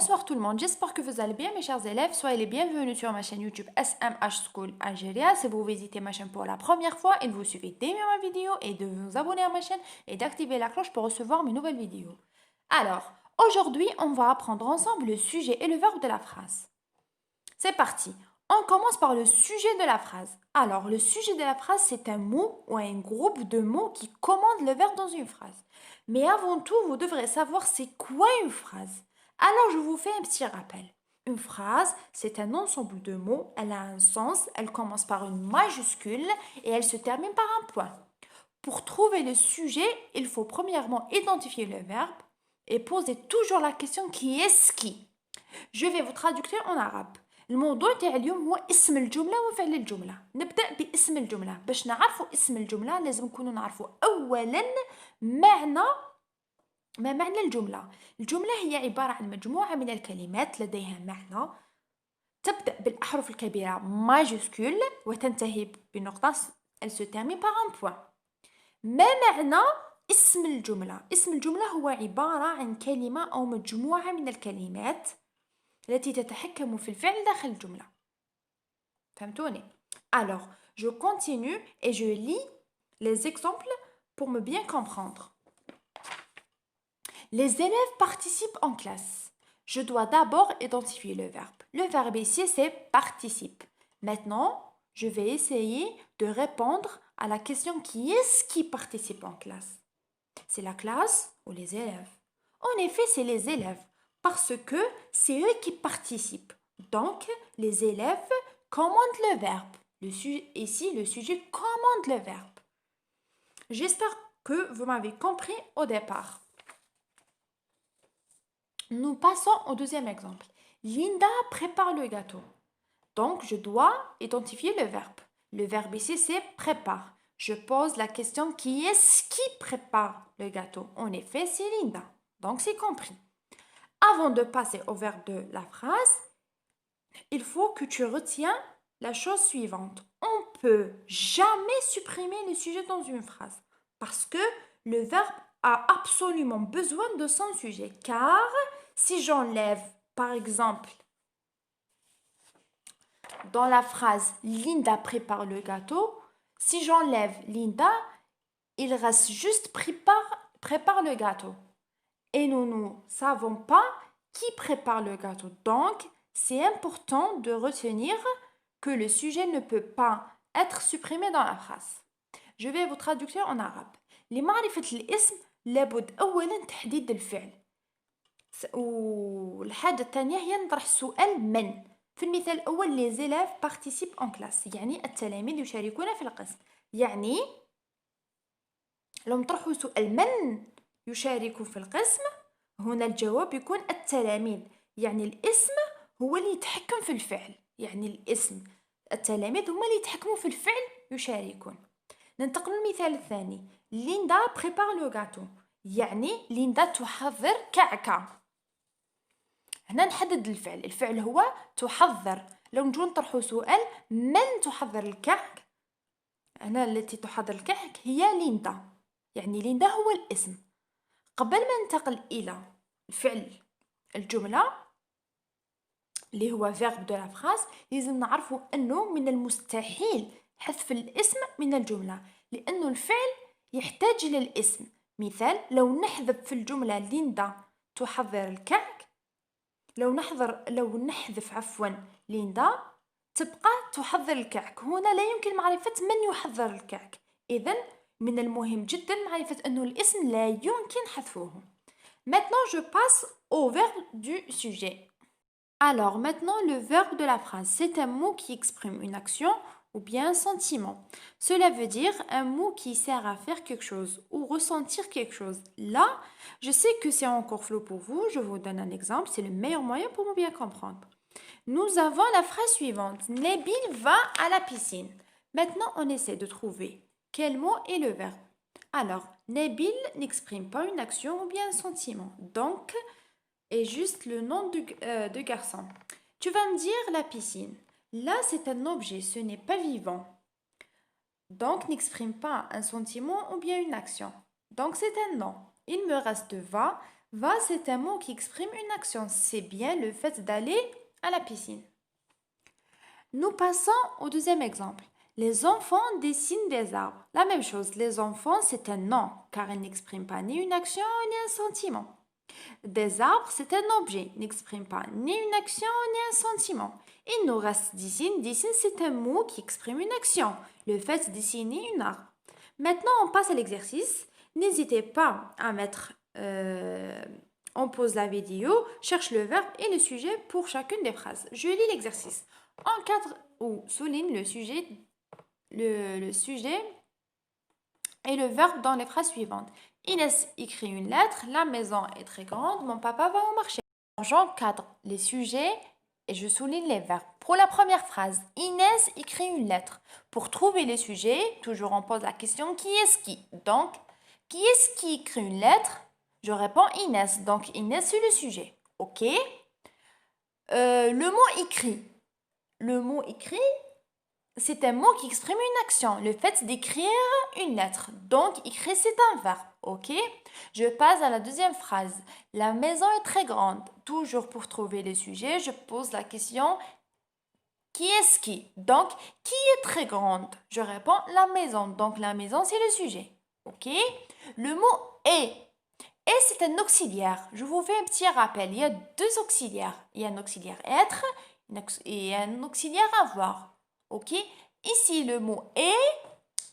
Bonsoir tout le monde, j'espère que vous allez bien mes chers élèves. Soyez les bienvenus sur ma chaîne YouTube SMH School Algeria. Si vous visitez ma chaîne pour la première fois, il vous suffit d'aimer ma vidéo et de vous abonner à ma chaîne et d'activer la cloche pour recevoir mes nouvelles vidéos. Alors, aujourd'hui, on va apprendre ensemble le sujet et le verbe de la phrase. C'est parti. On commence par le sujet de la phrase. Alors, le sujet de la phrase, c'est un mot ou un groupe de mots qui commande le verbe dans une phrase. Mais avant tout, vous devrez savoir c'est quoi une phrase. Alors, je vous fais un petit rappel. Une phrase, c'est un ensemble de mots, elle a un sens, elle commence par une majuscule et elle se termine par un point. Pour trouver le sujet, il faut premièrement identifier le verbe et poser toujours la question qui est ce qui. Je vais vous traduire en arabe. الموضوع تاع اليوم هو اسم الجملة وفعل الجملة. نبدأ باسم الجملة. باش نعرفوا اسم الجملة لازم نكونوا نعرفوا أولا ما معنى الجملة. الجملة هي عبارة عن مجموعة من الكلمات لديها معنى تبدأ بالأحرف الكبيرة ماجسكول وتنتهي بنقطة elle se termine par un point. ما معنى اسم الجملة؟ اسم الجملة هو عبارة عن كلمة أو مجموعة من الكلمات التي تتحكم في الفعل داخل الجملة. فهمتوني؟ Alors, je continue et je lis les exemples pour me bien comprendre. Les élèves participent en classe. Je dois d'abord identifier le verbe. Le verbe ici, c'est participe. Maintenant, je vais essayer de répondre à la question qui est-ce qui participe en classe? C'est la classe ou les élèves? En effet, c'est les élèves parce que c'est eux qui participent. Donc, les élèves commandent le verbe. Ici, le sujet commande le verbe. J'espère que vous m'avez compris au départ. Nous passons au deuxième exemple. Linda prépare le gâteau. Donc, je dois identifier le verbe. Le verbe ici, c'est prépare. Je pose la question qui est-ce qui prépare le gâteau? En effet, c'est Linda. Donc, c'est compris. Avant de passer au verbe de la phrase, il faut que tu retiens la chose suivante. On ne peut jamais supprimer le sujet dans une phrase parce que le verbe a absolument besoin de son sujet. Car si j'enlève, par exemple, dans la phrase Linda prépare le gâteau, si j'enlève Linda, il reste juste prépare le gâteau. Et nous ne savons pas qui prépare le gâteau. Donc, c'est important de retenir que le sujet ne peut pas être supprimé dans la phrase. Je vais vous traduire en arabe. لمعرفة الاسم لابد أولا تحديد الفعل. والحاجة الثانية هي نطرح السؤال من. في المثال الأول les élèves participent en classe. يعني التلاميذ يشاركون في القسم. يعني لو نطرحوا سؤال من يشارك في القسم هنا الجواب يكون التلاميذ. يعني الاسم هو اللي يتحكم في الفعل. يعني الاسم التلاميذ هم اللي يتحكموا في الفعل يشاركون. ننتقل للمثال الثاني. ليندا بريبار لو غاتو. يعني ليندا تحضر كعكة. هنا نحدد الفعل. الفعل هو تحضر. لو نجو نطرحوا سؤال من تحضر الكعك؟ هنا التي تحضر الكعك هي ليندا. يعني ليندا هو الاسم. قبل ما ننتقل إلى الفعل الجملة اللي هو verbe de la phrase لازم نعرفوا أنه من المستحيل حذف الاسم من الجملة لأنه الفعل يحتاج إلى الاسم. مثال لو نحذف في الجملة ليندا تحضر الكعك لو نحذف ليندا تبقى تحضر الكعك. هنا لا يمكن معرفة من يحضر الكعك. إذن من المهم جدا معرفة أنه الاسم لا يمكن حذفه. Maintenant, je passe au verbe du sujet. Alors, maintenant, le verbe de la phrase, c'est un mot qui exprime une action ou bien un sentiment. Cela veut dire un mot qui sert à faire quelque chose ou ressentir quelque chose. Là, je sais que c'est encore flou pour vous. Je vous donne un exemple. C'est le meilleur moyen pour me bien comprendre. Nous avons la phrase suivante. Nabil va à la piscine. Maintenant, on essaie de trouver quel mot est le verbe. Alors, Nabil n'exprime pas une action ou bien un sentiment. Donc, est juste le nom de garçon. Tu vas me dire la piscine. Là, c'est un objet, ce n'est pas vivant. Donc, n'exprime pas un sentiment ou bien une action. Donc, c'est un nom. Il me reste va. Va, c'est un mot qui exprime une action. C'est bien le fait d'aller à la piscine. Nous passons au deuxième exemple. Les enfants dessinent des arbres. La même chose, les enfants, c'est un nom, car ils n'expriment pas ni une action ni un sentiment. Des arbres, c'est un objet, n'exprime pas ni une action ni un sentiment. Il nous reste dessine. Dessine, c'est un mot qui exprime une action, le fait de dessiner une arbre. Maintenant, on passe à l'exercice. N'hésitez pas à mettre on pause la vidéo, cherche le verbe et le sujet pour chacune des phrases. Je lis l'exercice. Encadre ou souligne le sujet et le verbe dans les phrases suivantes. Inès écrit une lettre, la maison est très grande, mon papa va au marché. J'encadre les sujets et je souligne les verbes. Pour la première phrase, Inès écrit une lettre. Pour trouver les sujets, toujours on pose la question qui est-ce qui? Donc, qui est-ce qui écrit une lettre? Je réponds Inès. Donc, Inès, c'est le sujet. Ok? Le mot écrit. Le mot écrit, c'est un mot qui exprime une action, le fait d'écrire une lettre. Donc, écrire, c'est un verbe. Ok? Je passe à la deuxième phrase. La maison est très grande. Toujours pour trouver le sujet, je pose la question qui est-ce qui? Donc, qui est très grande? Je réponds la maison. Donc, la maison, c'est le sujet. Ok? Le mot est. Et c'est un auxiliaire. Je vous fais un petit rappel. Il y a deux auxiliaires. Il y a un auxiliaire être et un auxiliaire avoir. Ok? Ici, le mot est,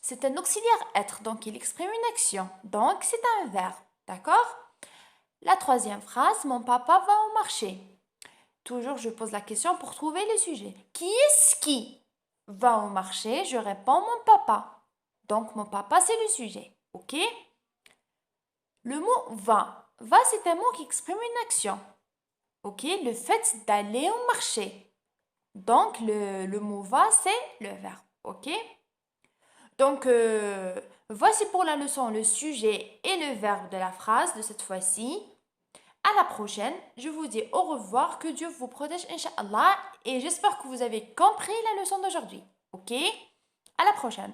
c'est un auxiliaire être. Donc, il exprime une action. Donc, c'est un verbe. D'accord? La troisième phrase, mon papa va au marché. Toujours, je pose la question pour trouver le sujet. Qui est-ce qui va au marché? Je réponds mon papa. Donc, mon papa, c'est le sujet. Ok? Le mot va. Va, c'est un mot qui exprime une action. Ok? Le fait d'aller au marché. Donc, le mot va, c'est le verbe. Ok? Donc, voici pour la leçon le sujet et le verbe de la phrase de cette fois-ci. À la prochaine. Je vous dis au revoir. Que Dieu vous protège, Inch'Allah. Et j'espère que vous avez compris la leçon d'aujourd'hui. Ok? À la prochaine.